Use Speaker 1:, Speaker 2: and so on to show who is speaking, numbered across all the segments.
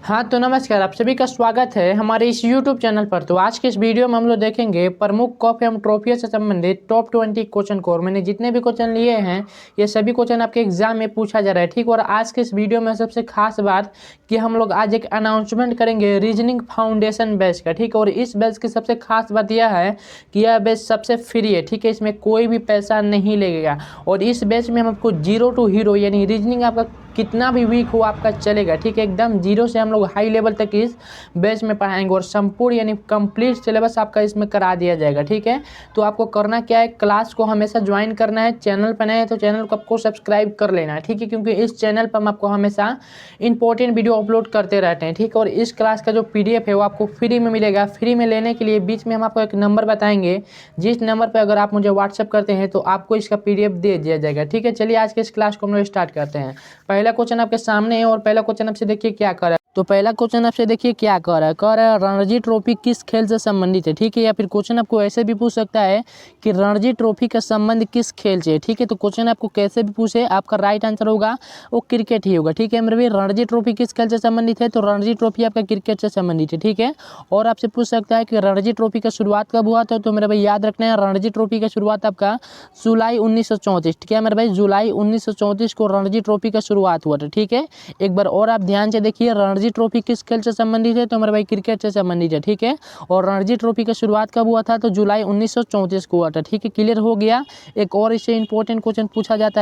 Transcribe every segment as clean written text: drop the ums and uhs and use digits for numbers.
Speaker 1: हाँ तो नमस्कार, आप सभी का स्वागत है हमारे इस YouTube चैनल पर। तो आज के इस वीडियो में हम लोग देखेंगे प्रमुख कप एवं ट्रॉफियों से संबंधित टॉप 20 क्वेश्चन को। और मैंने जितने भी क्वेश्चन लिए हैं ये सभी क्वेश्चन आपके एग्जाम में पूछा जा रहा है, ठीक। और आज के इस वीडियो में सबसे खास बात कि हम लोग आज एक अनाउंसमेंट करेंगे रीजनिंग फाउंडेशन बैच का, ठीक है। और इस बैच की सबसे खास बात यह है कि यह बैच सबसे फ्री है, ठीक है। इसमें कोई भी पैसा नहीं लगेगा। और इस बैच में हम आपको जीरो टू हीरो यानी रीजनिंग आपका कितना भी वीक हो आपका चलेगा, ठीक है। एकदम जीरो से हम लोग हाई लेवल तक इस बैच में पढ़ाएंगे और संपूर्ण यानी कंप्लीट सिलेबस आपका इसमें करा दिया जाएगा, ठीक है। तो आपको करना क्या है, क्लास को हमेशा ज्वाइन करना है। चैनल पर नए हैं तो चैनल को आपको सब्सक्राइब कर लेना है, ठीक है। क्योंकि इस चैनल पर हम आपको हमेशा इंपॉर्टेंट वीडियो अपलोड करते रहते हैं, ठीक है। और इस क्लास का जो PDF है वो आपको फ्री में मिलेगा। फ्री में लेने के लिए बीच में हम आपको एक नंबर बताएंगे, जिस नंबर पर अगर आप मुझे व्हाट्सअप करते हैं तो आपको इसका PDF दे दिया जाएगा, ठीक है। चलिए आज के इस क्लास को हम लोग स्टार्ट करते हैं। पहला क्वेश्चन आपके सामने है और पहला क्वेश्चन आपसे देखिए क्या कर रहा है। तो पहला क्वेश्चन आपसे देखिए क्या कह रहा है रणजी ट्रॉफी किस खेल से संबंधित है, ठीक है। या फिर क्वेश्चन आपको ऐसे भी पूछ सकता है कि रणजी ट्रॉफी का संबंध किस खेल से है, ठीक है। तो क्वेश्चन आपको कैसे भी पूछे आपका राइट आंसर होगा वो क्रिकेट ही होगा, ठीक है। मेरे भाई रणजी ट्रॉफी किस खेल से संबंधित है, तो रणजी ट्रॉफी आपका क्रिकेट से संबंधित है, ठीक है। और आपसे पूछ सकता है कि रणजी ट्रॉफी का शुरुआत कब हुआ था, तो मेरे भाई याद रखना है रणजी ट्रॉफी का शुरुआत आपका जुलाई 1934, ठीक है मेरे भाई। जुलाई 1934 को रणजी ट्रॉफी का शुरुआत हुआ था, ठीक है। एक बार और आप ध्यान से देखिए रणजी ट्रॉफी किस खेल से संबंधित है, तो मेरे भाई क्रिकेट से संबंधित है, ठीक है। और रणजी ट्रॉफी का शुरुआत कब हुआ था, तो जुलाई 1934 को हुआ था, ठीक है। क्लियर हो गया। एक और इससे इंपॉर्टेंट क्वेश्चन पूछा जाता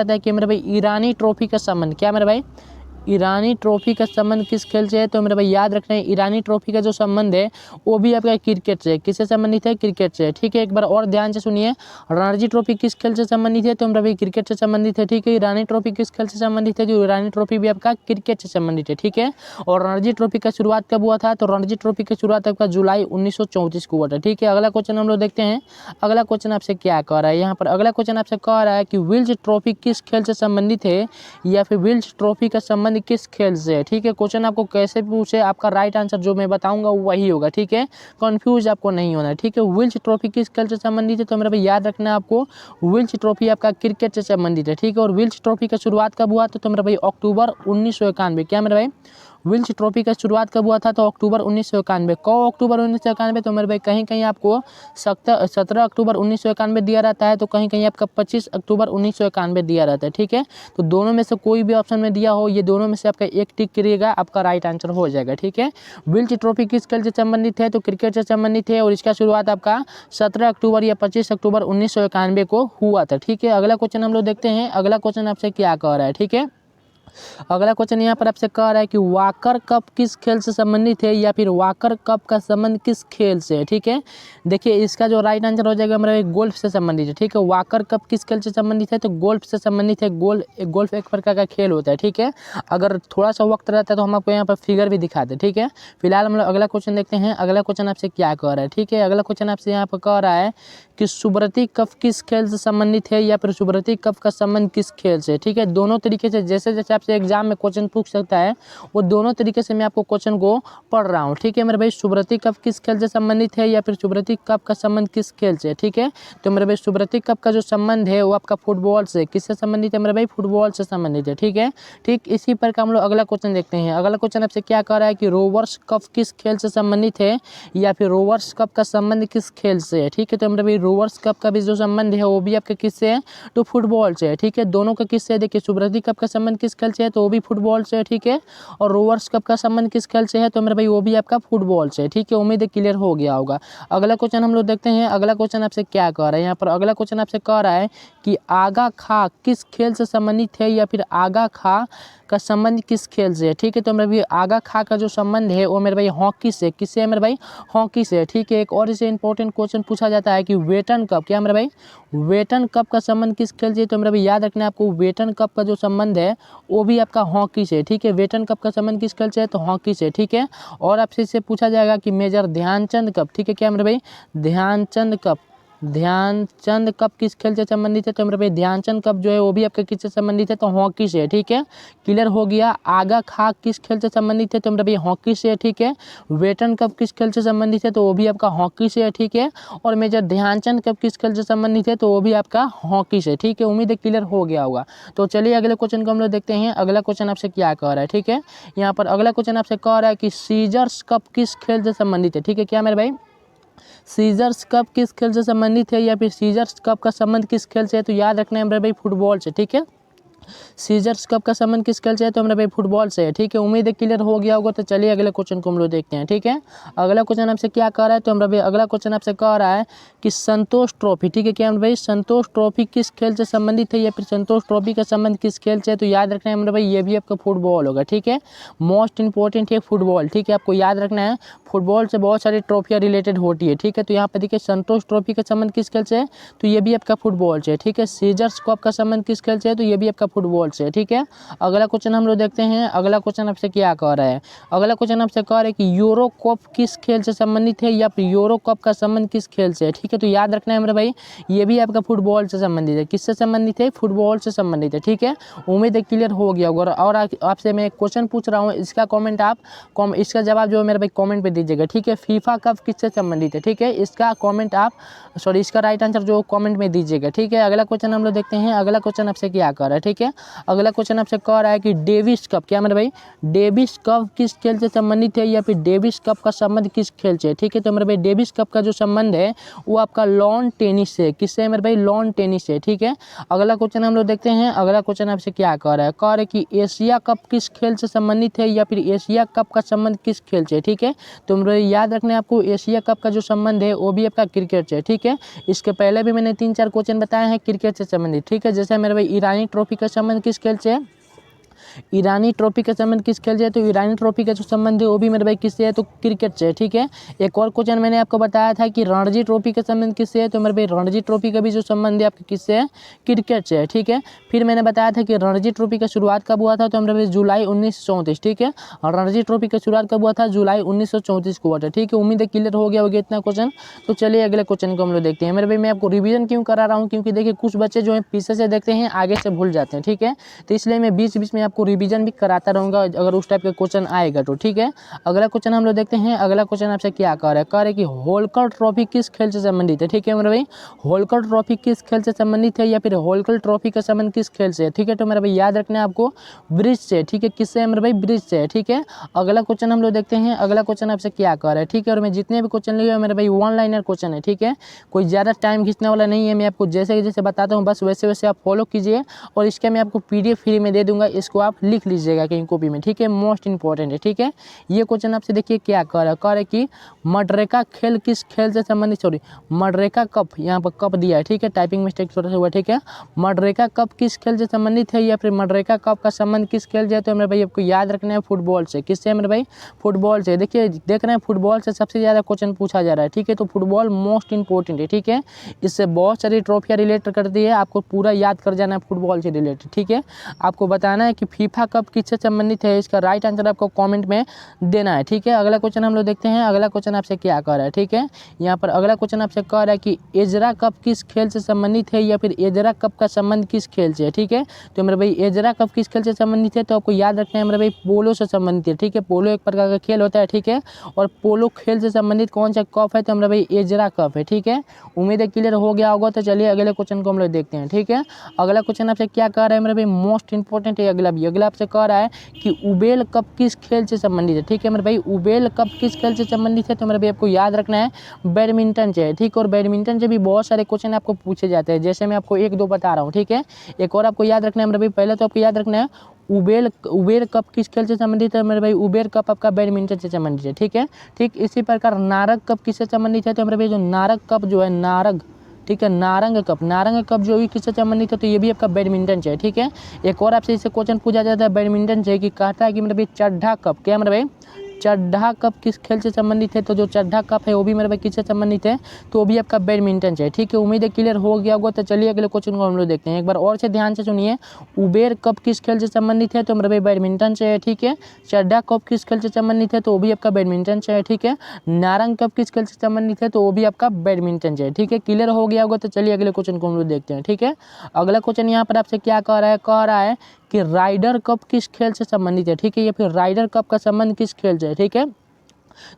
Speaker 1: है कि मेरे भाई ईरानी ट्रॉफी का संबंध क्या, मेरे भाई ईरानी ट्रॉफी का संबंध किस खेल से है, तो मेरे भाई याद रखना है ईरानी ट्रॉफी का जो संबंध है वो भी आपका क्रिकेट से है। किससे संबंधित है, क्रिकेट से, ठीक है। एक बार और ध्यान से सुनिए रणजी ट्रॉफी किस खेल से संबंधित है, तो मेरे भाई क्रिकेट से संबंधित है, ठीक है। ईरानी ट्रॉफी किस खेल से संबंधित है, जो ईरानी ट्रॉफी भी आपका क्रिकेट से संबंधित है, ठीक है। और रणजी ट्रॉफी का शुरुआत कब हुआ था, तो रणजी ट्रॉफी की शुरुआत आपका जुलाई 1934 को हुआ था, ठीक है। अगला क्वेश्चन हम लोग देखते हैं। अगला क्वेश्चन आपसे क्या कह रहा है, यहाँ पर अगला क्वेश्चन आपसे कह रहा है कि विल्स ट्रॉफी किस खेल से संबंधित है, या फिर विल्स ट्रॉफी का संबंध किस खेल से, ठीक है। क्वेश्चन आपको कैसे पूछे आपका राइट आंसर जो मैं बताऊंगा वही होगा, ठीक है। कंफ्यूज आपको नहीं होना है, ठीक है। विल्स ट्रॉफी किस खेल से संबंधित है, तो मेरे भाई याद रखना है आपको विल्स ट्रॉफी आपका क्रिकेट से संबंधित है, ठीक है। और विल्स ट्रॉफी का शुरुआत कब हुआ था, तो मेरे भाई अक्टूबर 1991, क्या मेरे भाई विल्स ट्रॉफी का शुरुआत कब हुआ था, तो अक्टूबर 1991। कब अक्टूबर 1991, तो मेरे भाई कहीं कहीं आपको 17 अक्टूबर 1991 दिया रहता है, तो कहीं कहीं आपका 25 अक्टूबर 1991 दिया रहता है, ठीक है। तो दोनों में से कोई भी ऑप्शन में दिया हो, ये दोनों में से आपका एक टिक करिएगा, आपका राइट आंसर हो जाएगा, ठीक है। विल्स ट्रॉफी किस खेल से संबंधित है, तो क्रिकेट से संबंधित है और इसका शुरुआत आपका 17 अक्टूबर या 25 अक्टूबर 1991 को हुआ था, ठीक है। अगला क्वेश्चन हम लोग देखते हैं। अगला क्वेश्चन आपसे क्या कह रहा है, ठीक है। अगला क्वेश्चन यहाँ पर आपसे कह रहा है कि वॉकर कप किस खेल से संबंधित है, या फिर वॉकर कप का संबंध किस खेल से है, ठीक है। देखिए इसका जो राइट आंसर हो जाएगा मेरा गोल्फ से संबंधित है, ठीक है। वॉकर कप किस खेल से संबंधित है, तो गोल्फ से संबंधित है। गोल्फ एक प्रकार का खेल होता है, ठीक है। अगर थोड़ा सा वक्त रहता है तो हम आपको यहाँ पर फिगर भी दिखाते हैं, ठीक है। फिलहाल हम लोग अगला क्वेश्चन देखते हैं। अगला क्वेश्चन आपसे क्या कह रहा है, ठीक है। अगला क्वेश्चन आपसे यहाँ पर कह रहा है कि सुब्रती कप किस खेल से संबंधित है, या फिर सुब्रती कप का संबंध किस खेल से, ठीक है। दोनों तरीके से जैसे जैसे आपसे एग्जाम में क्वेश्चन पूछ सकता है वो दोनों तरीके से मैं आपको क्वेश्चन को पढ़ रहा हूँ, ठीक है। मेरे भाई सुब्रती कप किस खेल से संबंधित है, या फिर सुब्रती कप का संबंध किस खेल से, ठीक है। तो मेरे भाई सुब्रती कप का जो संबंध है वो आपका फुटबॉल से, किससे संबंधित है मेरे भाई, फुटबॉल से संबंधित है, ठीक है। ठीक इसी पर का हम लोग अगला क्वेश्चन देखते हैं। अगला क्वेश्चन आपसे क्या कह रहा है कि रोवर्स कप किस खेल से संबंधित है, या फिर रोवर्स कप का संबंध किस खेल से है, ठीक है। तो मेरे भाई रोवर्स कप का भी जो संबंध है वो भी आपके किससे है, तो फुटबॉल से है, ठीक है। दोनों का किससे है, देखिए सुब्रती कप का संबंध किस खेल से है, तो वो भी फुटबॉल से है, ठीक है। और रोवर्स कप का संबंध किस खेल से है, तो मेरे भाई वो भी आपका फुटबॉल से है, ठीक है। उम्मीद है क्लियर हो गया होगा। अगला क्वेश्चन हम लोग देखते हैं। अगला क्वेश्चन आपसे क्या कह रहा है, यहाँ पर अगला क्वेश्चन आपसे कह रहा है कि आगा खा किस खेल से संबंधित है, या फिर आगा खा का संबंध किस खेल से है, ठीक है। तो मेरे भाई आगा खा का जो संबंध है वो मेरे भाई हॉकी से, किससे है मेरे भाई, हॉकी से, ठीक है। एक और इससे इंपॉर्टेंट क्वेश्चन पूछा जाता है कि वेटन कप, क्या मेरे भाई वेटन कप का संबंध किस खेल से, तो मेरे भाई याद रखना है आपको वेटन कप का जो संबंध है वो भी आपका हॉकी से, ठीक है। वेटन कप का संबंध किस खेल से है, तो हॉकी से, ठीक है। और आपसे इससे पूछा जाएगा कि मेजर ध्यानचंद कप, ठीक है, क्या मेरे भाई ध्यानचंद कप ध्यानचंद कप किस खेल से संबंधित है, तो मेरे भाई ध्यानचंद कप जो है वो भी आपका किससे संबंधित है, तो हॉकी से है। ठीक है, क्लियर हो गया। आगा खां किस खेल से संबंधित है, तो मेरे भाई हॉकी से है। ठीक है, वेटन कप किस खेल से संबंधित है, तो वो भी आपका हॉकी से है। ठीक है, और मेजर ध्यानचंद कप किस खेल से संबंधित है, तो वो भी आपका हॉकी से। ठीक है, उम्मीद है क्लियर हो गया होगा। तो चलिए अगले क्वेश्चन को हम लोग देखते हैं। अगला क्वेश्चन आपसे क्या कह रहा है। ठीक है, यहाँ पर अगला क्वेश्चन आपसे कह रहा है कि सीजर्स कप किस खेल से संबंधित है। ठीक है, क्या मेरे भाई, सीजर्स कप किस खेल से संबंधित है या फिर सीजर्स कप का संबंध किस खेल से है, तो याद रखना है मेरे भाई फुटबॉल से। ठीक है, सीजर्स कप का संबंध किस खेल से है, तो मेरा भाई फुटबॉल से है। ठीक है, उम्मीद है क्लियर हो गया होगा। तो चलिए अगले क्वेश्चन को हम लोग देखते हैं। ठीक है, अगला क्वेश्चन आपसे क्या कह रहा है, तो मेरा भाई अगला क्वेश्चन आपसे कह रहा है कि संतोष ट्रॉफी, ठीक है, क्या मेरा भाई संतोष ट्रॉफी किस खेल से संबंधित है या फिर संतोष ट्रॉफी का संबंध किस खेल से है, तो याद रखना है मेरा भाई ये भी आपका फुटबॉल होगा। ठीक है, मोस्ट इंपॉर्टेंट है फुटबॉल। ठीक है, आपको याद रखना है फुटबॉल से बहुत सारी ट्रॉफियाँ रिलेटेड होती है। ठीक है, तो यहाँ पर देखिए संतोष ट्रॉफी का संबंध किस खेल से है, तो ये भी आपका फुटबॉल से है। ठीक है, सीजर्स कप का संबंध किस खेल से है, तो ये भी आपका फुटबॉल से है। ठीक है, अगला क्वेश्चन हम लोग देखते हैं। अगला क्वेश्चन आपसे क्या कह रहा है, अगला क्वेश्चन आपसे कह रहा है कि यूरो कप किस खेल से संबंधित है या फिर यूरो कप का संबंध किस खेल से है। ठीक है, तो याद रखना है मेरे भाई ये भी आपका फुटबॉल से संबंधित है। किससे संबंधित है, फुटबॉल से संबंधित है। ठीक है, उम्मीद है क्लियर हो गया होगा। और आपसे मैं क्वेश्चन पूछ रहा हूँ, इसका कॉमेंट आप इसका जवाब जो है मेरे भाई कॉमेंट पे दीजिएगा। ठीक है, फीफा कप किससे संबंधित है। ठीक है, इसका कॉमेंट आप इसका राइट आंसर जो कॉमेंट में दीजिएगा। ठीक है, अगला क्वेश्चन हम लोग देखते हैं। अगला क्वेश्चन आपसे क्या कर रहा है। ठीक है, अगला क्वेश्चन आपसे कह रहा है कि डेविस कप, क्या मेरे भाई डेविस कप किस खेल से संबंधित है या फिर डेविस कप का संबंध किस खेल से है। ठीक है, तो मेरे भाई डेविस कप का जो संबंध है वो आपका लॉन टेनिस से, किससे है मेरे भाई, लॉन टेनिस से। ठीक है, अगला क्वेश्चन हम लोग देखते हैं। अगला क्वेश्चन आपसे क्या कह रहा है, कह रहा है कि एशिया कप किस खेल से संबंधित है या फिर एशिया कप का संबंध किस खेल से। ठीक है, तो मेरे याद रखना है आपको एशिया कप का जो संबंध है वो भी आपका क्रिकेट से। ठीक है, इसके पहले भी मैंने 3-4 क्वेश्चन बताए हैं क्रिकेट से संबंधित। ठीक है, जैसे मेरे भाई ईरानी ट्रॉफी का संबंध किस खेल से है, ईरानी ट्रॉफी का संबंध किस खेल से है, तो ईरानी ट्रॉफी का जो संबंध है वो भी मेरे भाई किससे है, तो क्रिकेट से। ठीक है, एक और क्वेश्चन मैंने आपको बताया था कि रणजी ट्रॉफी का संबंध किससे है, तो मेरे भाई रणजी ट्रॉफी का भी जो संबंध है आपके किससे है, क्रिकेट से है। ठीक है, फिर मैंने बताया था कि रणजी ट्रॉफी का शुरुआत कब हुआ था, तो मेरे भाई जुलाई 1934। ठीक है, और रणजी ट्रॉफी का शुरुआत कब हुआ था, जुलाई 1934 को हुआ था। ठीक है, उम्मीद है क्लियर हो गया होगा इतना क्वेश्चन। तो चलिए अगले क्वेश्चन को हम लोग देखते हैं। मेरे भाई मैं आपको रिवीजन क्यों करा रहा हूँ, क्योंकि देखिए कुछ बच्चे जो है पीछे से देखते हैं आगे से भूल जाते हैं। ठीक है, तो इसलिए मैं बीच बीच में आपको रिवीजन भी कराता रहूँगा अगर उस टाइप का क्वेश्चन आएगा तो। ठीक है, अगला क्वेश्चन हम लोग देखते हैं। अगला क्वेश्चन आपसे क्या कह रहा है कि होलकर ट्रॉफी किस खेल से संबंधित है। ठीक है मेरे भाई, होलकर ट्रॉफी किस खेल से संबंधित है या फिर होलकर ट्रॉफी का संबंध किस खेल से है। ठीक है, तो मेरे भाई याद रखना है आपको ब्रिज से। ठीक है, किससे है मेरे भाई, ब्रिज से। ठीक है, अगला क्वेश्चन हम लोग देखते हैं। अगला क्वेश्चन आपसे क्या कह रहा है। ठीक है, और मैं जितने भी क्वेश्चन लिए मेरे भाई 1 लाइनर क्वेश्चन है। ठीक है, कोई ज़्यादा टाइम खींचने वाला नहीं है। मैं आपको जैसे जैसे बताता हूँ बस वैसे वैसे आप फॉलो कीजिए, और इसका मैं आपको PDF फ्री में दे दूंगा, इसको आप लिख लीजिएगा कहीं कॉपी में। ठीक है, मोस्ट इंपॉर्टेंट है। ठीक है, ये क्वेश्चन आपसे देखिए क्या कह रहा है कि मडरेका खेल किस खेल से संबंधित, सॉरी मडरेका कप, यहाँ पर कप दिया है। ठीक है, टाइपिंग मिस्टेक थोड़ा सा हुआ। ठीक है, मडरेका कप किस खेल से संबंधित है या फिर मडरेका कप का संबंध किस खेल से है, तो मेरे भाई आपको याद रखना है फुटबॉल से। किससे है मेरे भाई, फुटबॉल से। देखिए देख रहे हैं फुटबॉल से सबसे ज़्यादा क्वेश्चन पूछा जा रहा है। ठीक है, तो फुटबॉल मोस्ट इंपॉर्टेंट है। ठीक है, इससे बहुत सारी ट्रॉफियाँ रिलेट करती है, आपको पूरा याद कर जाना है फुटबॉल से रिलेटेड। ठीक है, आपको बताना है कि फीफा कप किससे संबंधित है, इसका राइट आंसर आपको कमेंट में देना है। ठीक है, अगला क्वेश्चन हम लोग देखते हैं। अगला क्वेश्चन आपसे क्या कह रहा है। ठीक है, यहाँ पर अगला क्वेश्चन आपसे कह रहा है कि एजरा कप किस खेल से संबंधित है या फिर एजरा कप का संबंध किस खेल से है। ठीक है, तो मेरे भाई एजरा कप किस खेल से संबंधित है, तो आपको याद रखना है मेरे भाई पोलो से संबंधित है। ठीक है, पोलो एक प्रकार का खेल होता है। ठीक है, और पोलो खेल से संबंधित कौन सा कप है, तो मेरा भाई एजरा कप है। ठीक है, उम्मीद है क्लियर हो गया होगा। तो चलिए अगले क्वेश्चन को हम लोग देखते हैं। ठीक है, अगला क्वेश्चन आपसे क्या कह रहा है मेरे भाई, मोस्ट इंपॉर्टेंट है अगला भी। अगला आपसे कह रहा है कि उबेल कप किस खेल से संबंधित है। ठीक है मेरे भाई, उबेल कप किस खेल से संबंधित है, तो मेरे भाई आपको याद रखना है बैडमिंटन से। ठीक, और बैडमिंटन से भी बहुत सारे क्वेश्चन आपको पूछे जाते हैं, जैसे मैं आपको 1-2 बता रहा हूँ। ठीक है, एक और आपको याद रखना है मेरे भाई, पहले तो आपको याद रखना है उबेर कप किस खेल से संबंधित है, मेरे भाई उबेर कप आपका बैडमिंटन से संबंधित है। ठीक है, ठीक इसी प्रकार नारग कप किससे संबंधित है, तो मेरे भाई जो नारग कप जो है नारग, ठीक है, नारंग कप जो भी किससे संबंधित है, तो ये भी आपका बैडमिंटन से है। ठीक है, एक और आपसे इससे क्वेश्चन पूछा जाता है बैडमिंटन से कि कहता है कि मेरे भाई चड्ढा कप, क्या मेरे भाई चड्ढा कप किस खेल से संबंधित है, तो जो चड्ढा कप है वो भी मेरे भाई किससे संबंधित है, तो वो भी आपका बैडमिंटन से है। ठीक है, उम्मीद है क्लियर हो गया होगा। तो चलिए अगले क्वेश्चन को हम लोग देखते हैं, एक बार और से ध्यान से सुनिए। उबेर कप किस खेल से संबंधित है, तो मेरे भाई बैडमिंटन से है। ठीक है, चड्ढा कप किस खेल से संबंधित है, तो वो भी आपका बैडमिंटन से है। ठीक है, नारंग कप किस खेल से संबंधित है, तो वो भी आपका बैडमिंटन से है। ठीक है, क्लियर हो गया होगा। तो चलिए अगले क्वेश्चन को हम लोग देखते हैं। ठीक है, अगला क्वेश्चन यहाँ पर आपसे क्या कह रहा है कि राइडर कप किस खेल से संबंधित है। ठीक है, या फिर राइडर कप का संबंध किस खेल से है। ठीक है,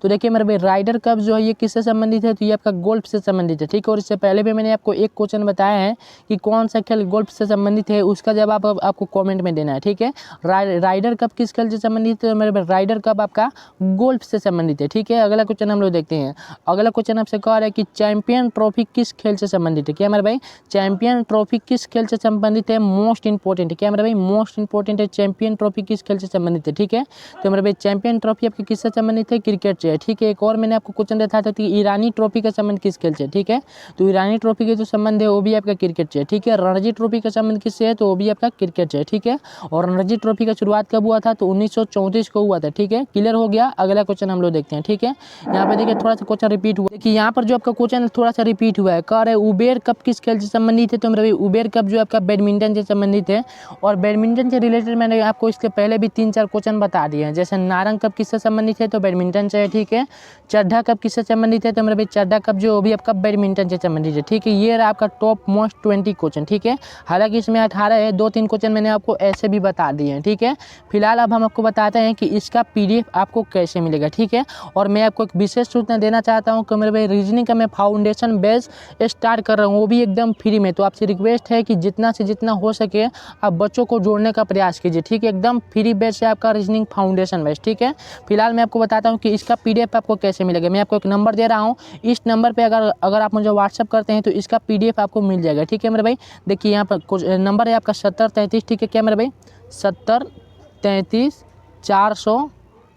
Speaker 1: तो देखिए मेरे भाई राइडर कप जो है ये किससे संबंधित है, तो ये आपका गोल्फ से संबंधित है। ठीक है, और इससे पहले भी मैंने आपको एक क्वेश्चन बताया है कि कौन सा खेल गोल्फ से संबंधित है, उसका जवाब आपको कमेंट में देना है। ठीक है, राइडर कप किस खेल से संबंधित है, मेरे भाई राइडर कप आपका गोल्फ से संबंधित है। ठीक है, अगला क्वेश्चन हम लोग देखते हैं। अगला क्वेश्चन आपसे कह रहा है कि चैंपियन ट्रॉफी किस खेल से संबंधित है। क्या मेरे भाई चैंपियन ट्रॉफी किस खेल से संबंधित है, मोस्ट इंपॉर्टेंट है। क्या मेरे भाई मोस्ट इंपॉर्टेंट है, चैंपियन ट्रॉफी किस खेल से संबंधित है। ठीक है, तो मेरे भाई चैंपियन ट्रॉफी आपकी किससे संबंधित है, क्रिकेट से है। ठीक है, और मैंने आपको क्वेश्चन देखा था कि ईरानी ट्रॉफी का संबंध किस खेल से। ठीक है, तो ईरानी ट्रॉफी के जो संबंध है वो भी आपका क्रिकेट से है। ठीक है, रणजी ट्रॉफी का संबंध किससे है, तो वो भी आपका क्रिकेट से है। ठीक है, और रणजी ट्रॉफी का शुरुआत कब हुआ था, तो 1934 को हुआ था। ठीक है, क्लियर हो गया। अगला क्वेश्चन हम लोग देखते हैं। ठीक है, यहाँ पे देखिए थोड़ा सा क्वेश्चन रिपीट हुआ। देखिए यहाँ पर जो आपका क्वेश्चन थोड़ा सा रिपीट हुआ है, कह रहे उबेर कप किस खेल से संबंधित है, तो मेरे उबेर कप जो आपका बैडमिंटन से संबंधित है। और बैडमिंटन से रिलेटेड मैंने आपको इसके पहले भी 3-4 क्वेश्चन बता दिए हैं। जैसे नारंग कप किससे संबंधित है, तो बैडमिंटन से है। ठीक है, चड्ढा कप किससे संबंधित है, तो मेरे भाई चड्ढा कप जो वो भी आपका बैडमिंटन से संबंधित है। ठीक है, ये रहा आपका टॉप मोस्ट 20 क्वेश्चन। ठीक है, हालांकि इसमें 18 है, 2-3 क्वेश्चन मैंने आपको ऐसे भी बता दिए हैं। ठीक है, फिलहाल अब हम आपको बताते हैं कि इसका PDF आपको कैसे मिलेगा। ठीक है, और मैं आपको एक विशेष सूचना देना चाहता हूँ कि मेरे भाई रीजनिंग का मैं फाउंडेशन बेस स्टार्ट कर रहा हूँ, वो भी एकदम फ्री में। तो आपसे रिक्वेस्ट है कि जितना से जितना हो सके आप बच्चों को जोड़ने का प्रयास कीजिए। ठीक है, एकदम फ्री बेस है आपका रीजनिंग फाउंडेशन बेस। ठीक है, फिलहाल मैं आपको बताता हूँ कि इसका PDF आपको कैसे मिलेगा। मैं आपको एक नंबर दे रहा हूँ, इस नंबर पे अगर आप मुझे व्हाट्सअप करते हैं तो इसका PDF आपको मिल जाएगा। ठीक है मेरे भाई, देखिए यहाँ पर कुछ नंबर है आपका 7033। ठीक है, क्या मेरे भाई 7033 400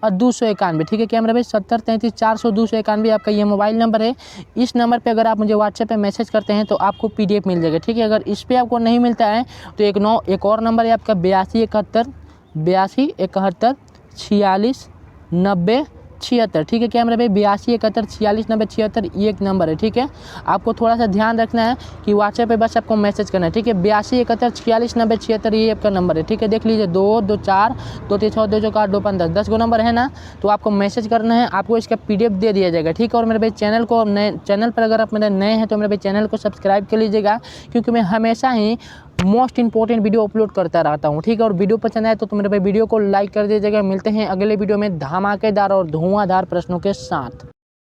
Speaker 1: और 291। ठीक है, क्या मेरे भाई 7033 400 291 आपका ये मोबाइल नंबर है। इस नंबर पे अगर आप मुझे व्हाट्सएप पे मैसेज करते हैं तो आपको PDF मिल जाएगा। ठीक है, अगर इस पर आपको नहीं मिलता है तो एक और नंबर है आपका 8271 46 90 76। ठीक है, क्या मेरे भाई 8271 46 90 76 ये एक नंबर है। ठीक है, आपको थोड़ा सा ध्यान रखना है कि व्हाट्सएप पे बस आपको मैसेज करना है। ठीक है, 8271 46 90 76 ये आपका नंबर है। ठीक है, देख लीजिए 224 236 248 215 10 गो नंबर है ना, तो आपको मैसेज करना है, आपको इसका PDF दे दिया जाएगा। ठीक है, और मेरे भाई चैनल पर अगर आप मेरे नए हैं तो मेरे भाई चैनल को सब्सक्राइब कर लीजिएगा, क्योंकि मैं हमेशा ही मोस्ट इंपॉर्टेंट वीडियो अपलोड करता रहता हूँ। ठीक है, और वीडियो पसंद आए तो मेरे भाई वीडियो को लाइक कर दीजिएगा। मिलते हैं अगले वीडियो में धमाकेदार और धुआंधार प्रश्नों के साथ।